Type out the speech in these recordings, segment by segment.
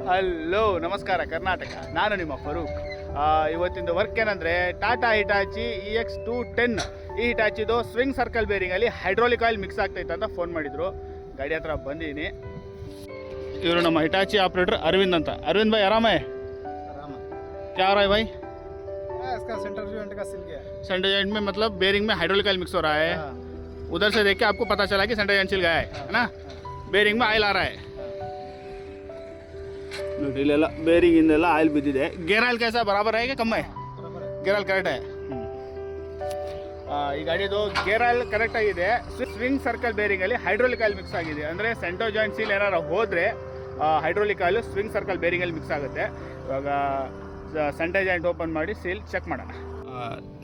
Hello ನಮಸ್ಕಾರ ಕರ್ನಾಟಕ, ನಾನು ನಿಮ್ಮ ಫರೂಕ್. ಇವತ್ತಿಂದು ವರ್ಕ್ ಏನಂದರೆ ಟಾಟಾ ಹಿಟಾಚಿ EX210 ಈ ಹಿಟಾಚಿದು ಸ್ವಿಂಗ್ ಸರ್ಕಲ್ ಬೇರಿಂಗಲ್ಲಿ ಹೈಡ್ರಾಲಿಕ್ ಆಯಿಲ್ ಮಿಕ್ಸ್ ಆಗ್ತೈತೆ ಅಂತ ಫೋನ್ ಮಾಡಿದರು. ಗಾಡಿ ಹತ್ರ ಬಂದಿದ್ದೀನಿ. ಇವರು ನಮ್ಮ ಹಿಟಾಚಿ ಆಪ್ರೇಟರ್ ಅರವಿಂದ್ ಅಂತ. अरविंद भाई आराम है? आराम है। क्या हो रहा है भाई? इसका सेंटर जॉइंट का सिल गया। सेंटर जॉइंट में मतलब बेरिंग में हाइड्रोलिक ऑयल मिक्स हो रहा है। हाँ। उधर से देख के आपको पता चला कि सेंटर जॉइंट छिल गया है ना? बेरिंग में आयल आ रहा है. ನೋಡಿ ಇಲ್ಲೆಲ್ಲ ಬೇರಿಂಗಿಂದೆಲ್ಲ ಆಯಿಲ್ ಬಿದ್ದಿದೆ. ಗೇರ್ ಆಯಿಲ್ कैसा बराबर है कि कम है? ಗೇರ್ ಆಯಿಲ್ ಕರೆಕ್ಟ್ है. ಈ ಗಾಡಿದು ಗೇರ್ ಆಯಿಲ್ ಕರೆಕ್ಟ್ ಆಗಿದೆ. ಸ್ವಿಂಗ್ ಸರ್ಕಲ್ ಬೇರಿಂಗಲ್ಲಿ ಹೈಡ್ರೋಲಿಕ್ ಆಯಿಲ್ ಮಿಕ್ಸ್ ಆಗಿದೆ. ಅಂದರೆ ಸೆಂಟರ್ ಜಾಯಿಂಟ್ ಸೀಲ್ ಏನಾರು ಹೋದರೆ ಹೈಡ್ರೋಲಿಕ್ ಆಯಿಲ್ ಸ್ವಿಂಗ್ ಸರ್ಕಲ್ ಬೇರಿಂಗಲ್ಲಿ ಮಿಕ್ಸ್ ಆಗುತ್ತೆ. ಇವಾಗ ಸೆಂಟರ್ ಜಾಯಿಂಟ್ ಓಪನ್ ಮಾಡಿ ಸೀಲ್ ಚೆಕ್ ಮಾಡೋಣ.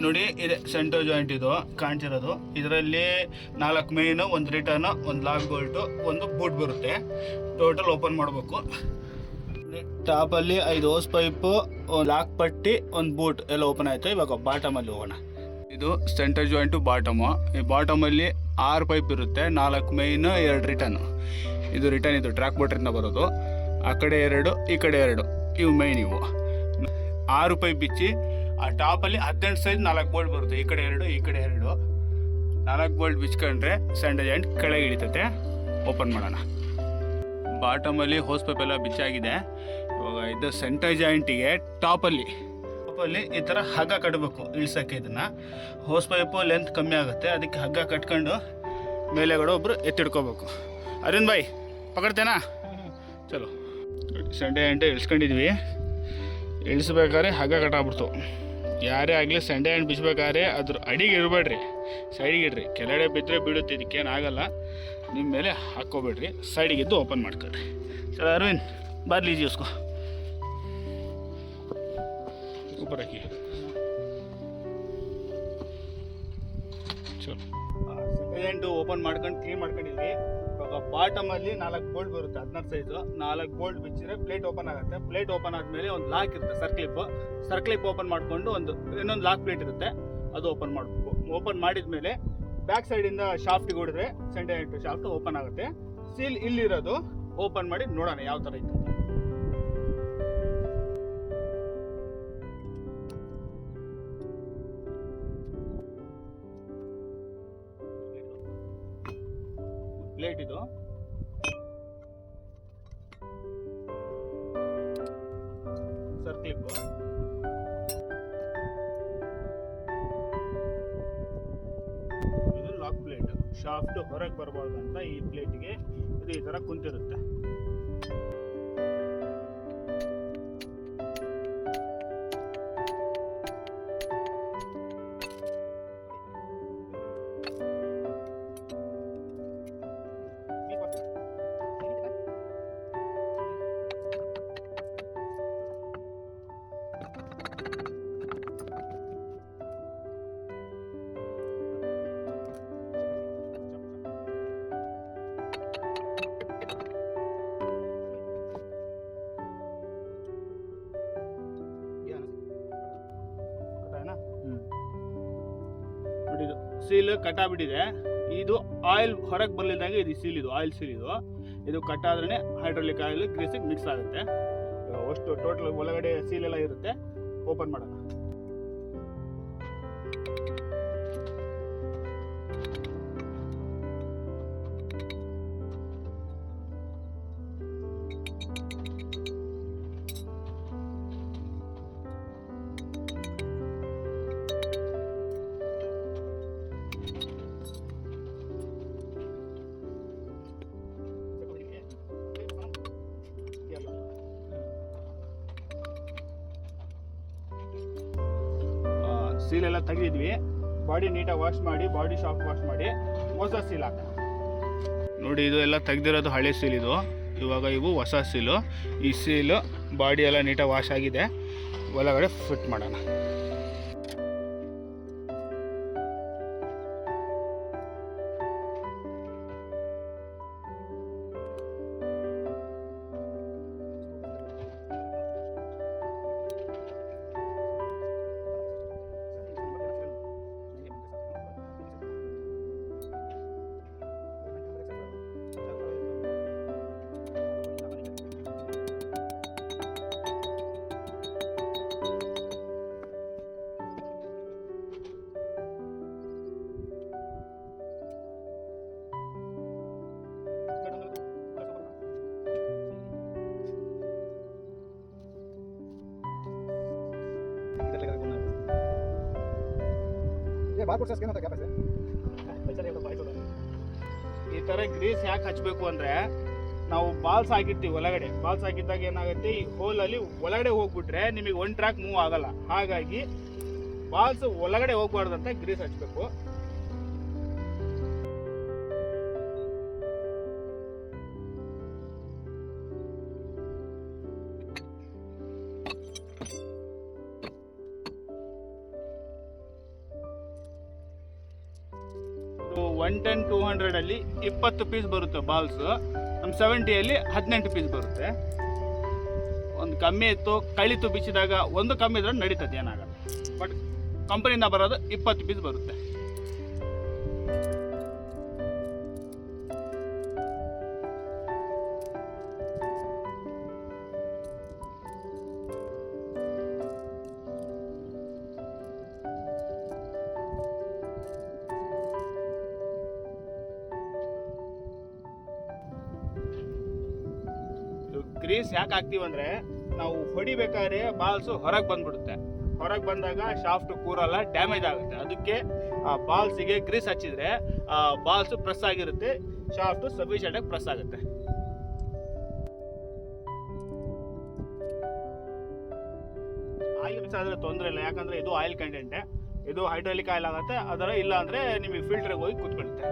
ನೋಡಿ ಇದೆ ಸೆಂಟರ್ ಜಾಯಿಂಟ್, ಇದು ಕಾಣ್ತಿರೋದು. ಇದರಲ್ಲಿ 4 main, 1 return, 1 lock bolt, 1 boot ಬರುತ್ತೆ. ಟೋಟಲ್ ಓಪನ್ ಮಾಡಬೇಕು. ಟಾಪಲ್ಲಿ 5 ಹೋಸ್ ಪೈಪು, 1 ಲಾಕ್ ಪಟ್ಟಿ, 1 ಬೂಟ್ ಎಲ್ಲ ಓಪನ್ ಆಯಿತು. ಇವಾಗ ಬಾಟಮಲ್ಲಿ ಹೋಗೋಣ. ಇದು ಸೆಂಟರ್ ಜಾಯಿಂಟು ಬಾಟಮು. ಈ ಬಾಟಮಲ್ಲಿ 6 ಪೈಪ್ ಇರುತ್ತೆ, 4 ಮೇಯ್ನು, 2 ರಿಟರ್ನು. ಇದು ರಿಟರ್ನ್, ಇದು ಟ್ರ್ಯಾಕ್ ಬೋಟ್ರಿಂದ ಬರೋದು. ಆ ಕಡೆ 2, ಈ ಕಡೆ 2, ಇವು ಮೈನ್. ಇವು 6 ಪೈಪ್ ಬಿಚ್ಚಿ ಆ ಟಾಪಲ್ಲಿ 18 ಸೈಜ್ 4 ಬೋಲ್ಟ್ ಬರುತ್ತೆ. ಈ ಕಡೆ 2, ಈ ಕಡೆ 2, 4 ಬೋಲ್ಟ್ ಬಿಚ್ಕೊಂಡ್ರೆ ಸೆಂಟರ್ ಜಾಯಿಂಟ್ ಕೆಳಗೆ ಇಳಿತೈತೆ. ಓಪನ್ ಮಾಡೋಣ. ಬಾಟಮಲ್ಲಿ ಹೋಸ್ ಪೈಪ್ ಎಲ್ಲ ಬಿಚ್ಚಾಗಿದೆ. ಇವಾಗ ಇದು ಸೆಂಟರ್ ಜಾಯಿಂಟಿಗೆ ಟಾಪಲ್ಲಿ ಈ ಥರ ಹಗ್ಗ ಕಟ್ಟಬೇಕು ಇಳ್ಸೋಕ್ಕೆ. ಇದನ್ನು ಹೋಸ್ ಪೈಪು ಲೆಂತ್ ಕಮ್ಮಿ ಆಗುತ್ತೆ, ಅದಕ್ಕೆ ಹಗ್ಗ ಕಟ್ಕೊಂಡು ಮೇಲೆಗಡೆ ಒಬ್ಬರು ಎತ್ತಿಡ್ಕೋಬೇಕು. ಅರವಿಂದ್ ಭಾಯ್ ಪಕಡ್ತೇನಾ? ಚಲೋ. Centre joint ಇಳಿಸ್ಕೊಂಡಿದ್ವಿ. ಇಳಿಸ್ಬೇಕಾದ್ರೆ ಹಗ್ಗ ಕಟ್ಟಾಗ್ಬಿಡ್ತು. ಯಾರೇ ಆಗಲಿ ಸೆಂಟರ್ ಜಾಯಿಂಟ್ ಬಿಚ್ಬೇಕಾದ್ರೆ ಅದ್ರ ಅಡಿಗೆ ಇರಬೇಡ್ರಿ, ಸೈಡಿಗೆ ಇಡ್ರಿ. ಕೆಳಗಡೆ ಬಿದ್ದರೆ ಬೀಳುತ್ತೆ, ಇದಕ್ಕೇನಾಗಲ್ಲ. ನಿಮ್ಮ ಮೇಲೆ ಹಾಕ್ಕೋಬೇಡ್ರಿ, ಸೈಡಿಗಿದ್ದು ಓಪನ್ ಮಾಡ್ಕೊಳ್ರಿ. ಸರ್ ಅರವಿಂದ್ ಬಾರ್ ಲೀಜಿए उसको ऊपर रखिए. ಚಲೋ. ಸೆಂಟರ್ ಓಪನ್ ಮಾಡ್ಕೊಂಡು ಕ್ಲೀನ್ ಮಾಡ್ಕೊಂಡಿದ್ವಿ. ಇವಾಗ ಬಾಟಮಲ್ಲಿ 4 ಬೋಲ್ಟ್ ಬರುತ್ತೆ, 16 ಸೈಜು. 4 ಬೋಲ್ಟ್ ಬಿಚ್ಚಿದ್ರೆ ಪ್ಲೇಟ್ ಓಪನ್ ಆಗುತ್ತೆ. ಪ್ಲೇಟ್ ಓಪನ್ ಆದಮೇಲೆ ಒಂದು ಲಾಕ್ ಇರುತ್ತೆ, ಸರ್ಕ್ಲಿಪ್ ಓಪನ್ ಮಾಡಿಕೊಂಡು ಇನ್ನೊಂದು ಲಾಕ್ ಪ್ಲೇಟ್ ಇರುತ್ತೆ, ಅದು ಓಪನ್ ಮಾಡಬೇಕು. ಓಪನ್ ಮಾಡಿದ ಮೇಲೆ ಬ್ಯಾಕ್ ಸೈಡಿಂದ ಶಾಫ್ಟಿಗೆ ಹೊಡೆದ್ರೆ ಸೆಂಟರ್ ಜಾಯಿಂಟ್ ಶಾಫ್ಟ್ ಓಪನ್ ಆಗುತ್ತೆ. ಸೀಲ್ ಇಲ್ಲಿರೋದು ಓಪನ್ ಮಾಡಿ ನೋಡೋಣ ಯಾವ ಥರ ಇತ್ತು ಅಂತ. ಪ್ಲೇಟ್ ಇದು ಸರ್ಕ್ಲಿಪ್, ಇದು ಲಾಕ್ ಪ್ಲೇಟ್. ಶಾಫ್ಟ್ ಹೊರಗೆ ಬರಬಾರ್ದು ಅಂತ ಈ ಪ್ಲೇಟ್ಗೆ ಇದು ಈ ಥರ ಕುಂತಿರುತ್ತೆ. ನೋಡಿ ಇದು ಸೀಲ್ ಕಟ್ಟಾಗ್ಬಿಟ್ಟಿದೆ. ಇದು ಆಯಿಲ್ ಹೊರಗೆ ಬರಲಿದ್ದಂಗೆ ಇದು ಸೀಲ್, ಇದು ಆಯಿಲ್ ಸೀಲ್. ಇದು ಕಟ್ಟಾದ್ರೆ ಹೈಡ್ರೋಲಿಕ್ ಆಯಿಲ್ ಗ್ರೀಸಿಗೆ ಮಿಕ್ಸ್ ಆಗುತ್ತೆ. ಅಷ್ಟು ಟೋಟಲ್ ಒಳಗಡೆ ಸೀಲ್ ಎಲ್ಲ ಇರುತ್ತೆ. ಓಪನ್ ಮಾಡೋಣ. ಸೀಲ್ ಎಲ್ಲ ತೆಗೆದಿದ್ವಿ. ಬಾಡಿ ನೀಟಾಗಿ ವಾಶ್ ಮಾಡಿ, ಬಾಡಿ ಶಾಪ್ ವಾಶ್ ಮಾಡಿ ಹೊಸ ಸೀಲ್ ಹಾಕೋಣ. ನೋಡಿ ಇದು ಎಲ್ಲ ತೆಗೆದಿರೋದು ಹಳೆ ಸೀಲ್. ಇದು ಇವಾಗ ಇವು ಹೊಸ ಸೀಲು. ಈ ಸೀಲು ಬಾಡಿ ಎಲ್ಲ ನೀಟಾಗಿ ವಾಶ್ ಆಗಿದೆ. ಒಳಗಡೆ ಫಿಟ್ ಮಾಡೋಣ. बाल कुछ स्किन होता क्या पैसे ಈ ಥರ ಗ್ರೀಸ್ ಯಾಕೆ ಹಚ್ಚಬೇಕು ಅಂದರೆ ನಾವು ಬಾಲ್ಸ್ ಹಾಕಿರ್ತೀವಿ ಒಳಗಡೆ. ಬಾಲ್ಸ್ ಹಾಕಿದ್ದಾಗ ಏನಾಗುತ್ತೆ, ಈ ಹೋಲಲ್ಲಿ ಒಳಗಡೆ ಹೋಗ್ಬಿಟ್ರೆ ನಿಮಗೆ ಒನ್ ಟ್ರ್ಯಾಕ್ ಮೂವ್ ಆಗಲ್ಲ. ಹಾಗಾಗಿ ಬಾಲ್ಸ್ ಒಳಗಡೆ ಹೋಗ್ಬಾರ್ದಂತ ಗ್ರೀಸ್ ಹಚ್ಚಬೇಕು. ಇದು 110 200 ಅಲ್ಲಿ 20 ಪೀಸ್ ಬರುತ್ತೆ ಬಾಲ್ಸ್. ನಮ್ಮ 70 18 ಪೀಸ್ ಬರುತ್ತೆ. ಒಂದು ಕಮ್ಮಿ ಇತ್ತು ಕಳಿತು ಬಿಚ್ಚಿದಾಗ ಒಂದು ಕಮ್ಮಿ ಇದ್ರೆ ನಡೀತದೆ, ಏನಾಗಲ್ಲ. ಬಟ್ ಕಂಪನಿಯಿಂದ ಬರೋದು 20 ಪೀಸ್ ಬರುತ್ತೆ. ಗ್ರೀಸ್ ಯಾಕೆ ಹಾಕ್ತೀವಂದ್ರೆ ನಾವು ಹೊಡಿಬೇಕಾದ್ರೆ ಬಾಲ್ಸು ಹೊರಗೆ ಬಂದ್ಬಿಡುತ್ತೆ. ಹೊರಗೆ ಬಂದಾಗ ಶಾಫ್ಟ್ ಕೂರಲ್ಲ, ಡ್ಯಾಮೇಜ್ ಆಗುತ್ತೆ. ಅದಕ್ಕೆ ಆ ಬಾಲ್ಸಿಗೆ ಗ್ರೀಸ್ ಹಚ್ಚಿದ್ರೆ ಆ ಬಾಲ್ಸು ಪ್ರೆಸ್ ಆಗಿರುತ್ತೆ, ಶಾಫ್ಟು ಸಫಿಷಿಯೆಂಟ್ ಆಗಿ ಪ್ರೆಸ್ ಆಗುತ್ತೆ. ಆಯಿಲ್ ಮಿಕ್ಸ್ ಆದರೆ ತೊಂದರೆ ಇಲ್ಲ, ಯಾಕಂದ್ರೆ ಇದು ಆಯಿಲ್ ಕಂಟೆಂಟೆ. ಇದು ಹೈಡ್ರಾಲಿಕ್ ಆಯಿಲ್ ಆಗುತ್ತೆ. ಅದರ ಇಲ್ಲ ಅಂದ್ರೆ ನಿಮಗೆ ಫಿಲ್ಟರ್ಗೆ ಹೋಗಿ ಕೂತ್ಕೊಳ್ಳುತ್ತೆ.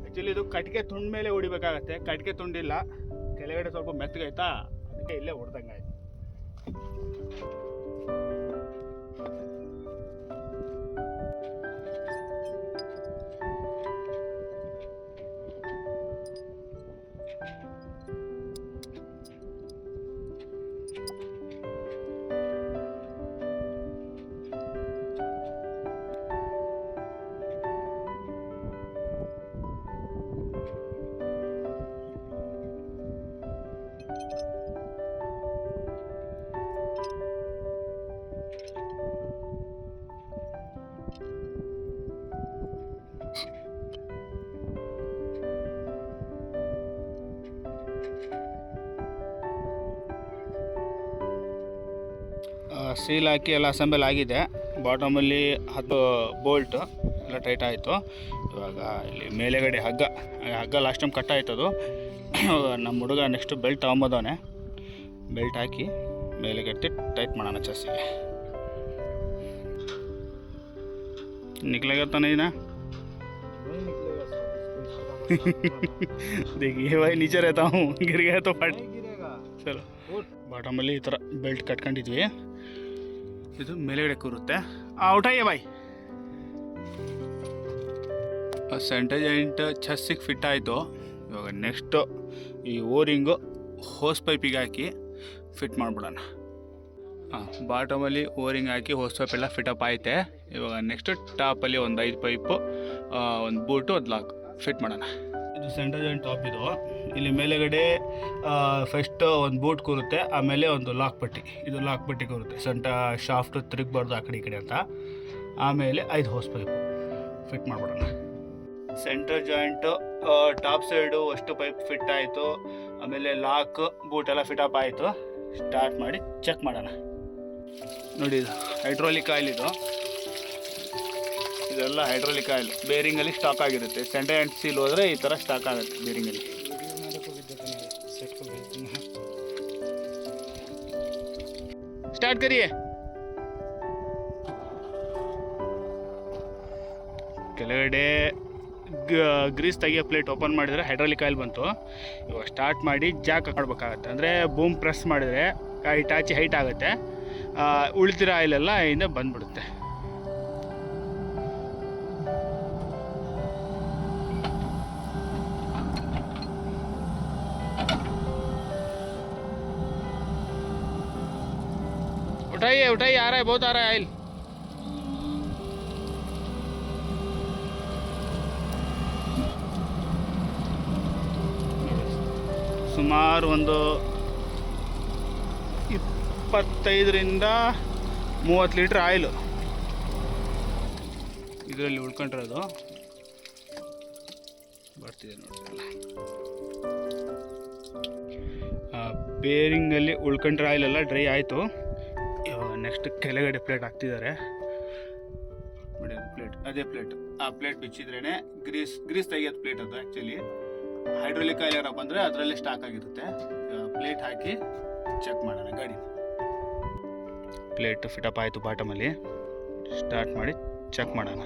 ಆ್ಯಕ್ಚುಲಿ ಇದು ಕಟ್ಟಿಗೆ ತುಂಡ ಮೇಲೆ ಹೊಡಿಬೇಕಾಗತ್ತೆ. ಕಟ್ಟಿಗೆ ತುಂಡಿಲ್ಲ, ಕೆಳಗಡೆ ಸ್ವಲ್ಪ ಮೆತ್ತಗೈತಾ, ಅದಕ್ಕೆ ಇಲ್ಲೇ ಹೊಡೆದಂಗೆ ಆಯ್ತು. ಸೀಲ್ ಹಾಕಿ ಎಲ್ಲ ಅಸೆಂಬಲ್ ಆಗಿದೆ. ಬಾಟಮಲ್ಲಿ 10 ಬೋಲ್ಟ್ ಎಲ್ಲ ಟೈಟ್ ಆಯಿತು. ಇವಾಗ ಇಲ್ಲಿ ಮೇಲೆಗಡೆ ಹಗ್ಗ ಲಾಸ್ಟ್ ಟೈಮ್ ಕಟ್ ಆಯ್ತದು. ನಮ್ಮ ಹುಡುಗ ನೆಕ್ಸ್ಟ್ ಬೆಲ್ಟ್ ತೊಗೊಂಬೋದವನೆ. ಬೆಲ್ಟ್ ಹಾಕಿ ಮೇಲೆ ಕಟ್ಟಿ ಟೈಟ್ ಮಾಡೋಣ ಚೆಸ್ಸಿಗೆ. निकलेगा तो नहीं ना? देखिए भाई, नीचे रहता हूँ, गिर गया तो फट चलो. ಬಾಟಮಲ್ಲಿ ಈ ಥರ ಬೆಲ್ಟ್ ಕಟ್ಕೊಂಡಿದ್ವಿ. ಇದು ಮೇಲೆಗಡೆ ಕೂರುತ್ತೆ. ಉಠಾಯಿಯೇ ಬಾಯ್. ಸೆಂಟರ್ ಜಾಯಿಂಟ್ ಚೆಸ್ಸಿಗೆ ಫಿಟ್ ಆಯಿತು. ಇವಾಗ ನೆಕ್ಸ್ಟು ಈ ಓರಿಂಗು ಹೋಸ್ ಪೈಪಿಗೆ ಹಾಕಿ ಫಿಟ್ ಮಾಡಿಬಿಡೋಣ. ಬಾಟಮಲ್ಲಿ ಓರಿಂಗ್ ಹಾಕಿ ಹೋಸ್ ಪೈಪ್ ಎಲ್ಲ ಫಿಟಪ್ ಐತೆ. ಇವಾಗ ನೆಕ್ಸ್ಟ್ ಟಾಪಲ್ಲಿ ಒಂದು 5 ಪೈಪು, ಒಂದು ಬೂಟು, ಒಂದು ಲಾಕ್ ಫಿಟ್ ಮಾಡೋಣ. ಇದು ಸೆಂಟರ್ ಜಾಯಿಂಟ್ ಟಾಪ್. ಇದು ಇಲ್ಲಿ ಮೇಲೆಗಡೆ ಫಸ್ಟ್ ಒಂದು ಬೂಟ್ ಕೂರುತ್ತೆ, ಆಮೇಲೆ ಒಂದು ಲಾಕ್ ಪಟ್ಟಿ. ಇದು ಲಾಕ್ ಪಟ್ಟಿ ಕೂರುತ್ತೆ, ಶಾಫ್ಟ್ ತಿರುಗಬಾರ್ದು ಆ ಕಡೆ ಈ ಕಡೆ ಅಂತ. ಆಮೇಲೆ 5 ಹೋಸ್ ಪೈಪು ಫಿಟ್ ಮಾಡಿಬಿಡೋಣ. ಸೆಂಟರ್ ಜಾಯಿಂಟು ಟಾಪ್ ಸೈಡು ಅಷ್ಟು ಪೈಪ್ ಫಿಟ್ ಆಯಿತು. ಆಮೇಲೆ ಲಾಕ್ ಬೂಟ್ ಎಲ್ಲ ಫಿಟಪ್ ಆಯಿತು. ಸ್ಟಾರ್ಟ್ ಮಾಡಿ ಚೆಕ್ ಮಾಡೋಣ. ನೋಡಿ, ಇದು ಹೈಡ್ರಾಲಿಕ್ ಆಯಿಲ್. ಇದೆಲ್ಲ ಹೈಡ್ರಾಲಿಕ್ ಆಯಿಲ್ ಬೇರಿಂಗಲ್ಲಿ ಸ್ಟಾಕ್ ಆಗಿರುತ್ತೆ. ಸೆಂಟರ್ ಜಾಯಿಂಟ್ ಸೀಲ್ ಹೋದರೆ ಈ ಥರ ಸ್ಟಾಕ್ ಆಗುತ್ತೆ ಬೇರಿಂಗಲ್ಲಿ. ಸ್ಟಾರ್ಟ್ ಕರಿಯೇ. ಕೆಳಗಡೆ ಗ್ರೀಸ್ ತೆಗಿಯೋ ಪ್ಲೇಟ್ ಓಪನ್ ಮಾಡಿದರೆ ಹೈಡ್ರಾಲಿಕ್ ಆಯಿಲ್ ಬಂತು. ಇವಾಗ ಸ್ಟಾರ್ಟ್ ಮಾಡಿ ಜಾಕ್ ಹಾಕ್ಬೇಕಾಗತ್ತೆ. ಅಂದರೆ ಬೂಮ್ ಪ್ರೆಸ್ ಮಾಡಿದರೆ ಹೈಟ್ ಆಗುತ್ತೆ. ಉಳಿದಿರೋ ಆಯಿಲೆಲ್ಲ ಹಿಂದೆ ಬಂದ್ಬಿಡುತ್ತೆ. उठाइए, आ रहा है, बहुत आ रहा है ऑयल. ಸುಮಾರು ಒಂದು 25ರಿಂದ 30 ಲೀಟ್ರ್ ಆಯಿಲು ಇದರಲ್ಲಿ ಉಳ್ಕೊಂಡಿರೋದು. ಬರ್ತಿದೆ ನೋಡಿ. ಬೇರಿಂಗಲ್ಲಿ ಉಳ್ಕೊಂಡ್ರೆ ಆಯಿಲೆಲ್ಲ ಡ್ರೈ ಆಯಿತು. ಇವಾಗ ನೆಕ್ಸ್ಟ್ ಕೆಳಗಡೆ ಪ್ಲೇಟ್ ಹಾಕ್ತಿದ್ದಾರೆ ನೋಡಿ. ಅದೇ ಪ್ಲೇಟ್ ಆ ಪ್ಲೇಟ್ ಬಿಚ್ಚಿದ್ರೇ ಗ್ರೀಸ್ ತೆಗಿಯೋದು ಪ್ಲೇಟ್ ಅದು. ಆ್ಯಕ್ಚುಲಿ ಹೈಡ್ರೋಲಿಕ್ ಆಯಿಲ್ ಯಾರು ಬಂದರೆ ಅದರಲ್ಲಿ ಸ್ಟಾಕ್ ಆಗಿರುತ್ತೆ. ಪ್ಲೇಟ್ ಹಾಕಿ ಚೆಕ್ ಮಾಡೋಣ ಗಾಡಿ. ಪ್ಲೇಟ್ ಫಿಟಪ್ ಆಯಿತು. ಬಾಟಮಲ್ಲಿ ಸ್ಟಾರ್ಟ್ ಮಾಡಿ ಚೆಕ್ ಮಾಡೋಣ.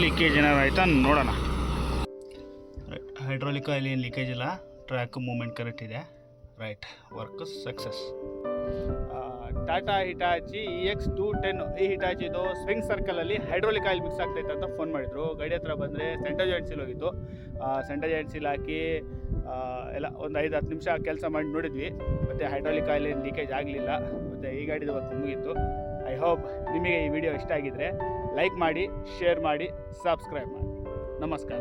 ಲೀಕೇಜ್ ಏನಾರು ಆಯಿತಾ ನೋಡೋಣ. ಹೈಡ್ರೋಲಿಕ್ ಆಯಿಲ್ ಏನು ಲೀಕೇಜ್ ಇಲ್ಲ. ಟ್ರ್ಯಾಕ್ ಮೂಮೆಂಟ್ ಕರೆಕ್ಟ್ ಇದೆ. Right, work success. Tata Hitachi EX210 ಈ ಹಿಟಾಚಿದು ಸ್ವಿಂಗ್ ಸರ್ಕಲಲ್ಲಿ ಹೈಡ್ರೋಲಿಕ್ ಆಯಿಲ್ ಮಿಕ್ಸ್ ಆಗ್ತೈತೆ ಅಂತ ಫೋನ್ ಮಾಡಿದರು. ಗಾಡಿ ಹತ್ರ ಬಂದರೆ ಸೆಂಟರ್ ಜಾಯಿಂಟ್ ಸೀಲ್ ಹೋಗಿತ್ತು. ಸೆಂಟರ್ ಜಾಯಿಂಟ್ ಸೀಲ್ ಹಾಕಿ ಎಲ್ಲ ಒಂದು 5-10 ನಿಮಿಷ ಕೆಲಸ ಮಾಡಿ ನೋಡಿದ್ವಿ. ಮತ್ತು ಹೈಡ್ರೋಲಿಕ್ ಆಯಿಲ್ ಏನು ಲೀಕೇಜ್ ಆಗಲಿಲ್ಲ. ಮತ್ತು ಈ ಗಾಡಿದು ವರ್ಕ್ ಮುಗೀತು. ಐ ಹೋಪ್ ನಿಮಗೆ ಈ ವಿಡಿಯೋ ಇಷ್ಟ ಆಗಿದ್ದರೆ ಲೈಕ್ ಮಾಡಿ, ಶೇರ್ ಮಾಡಿ, ಸಬ್ಸ್ಕ್ರೈಬ್ ಮಾಡಿ. ನಮಸ್ಕಾರ.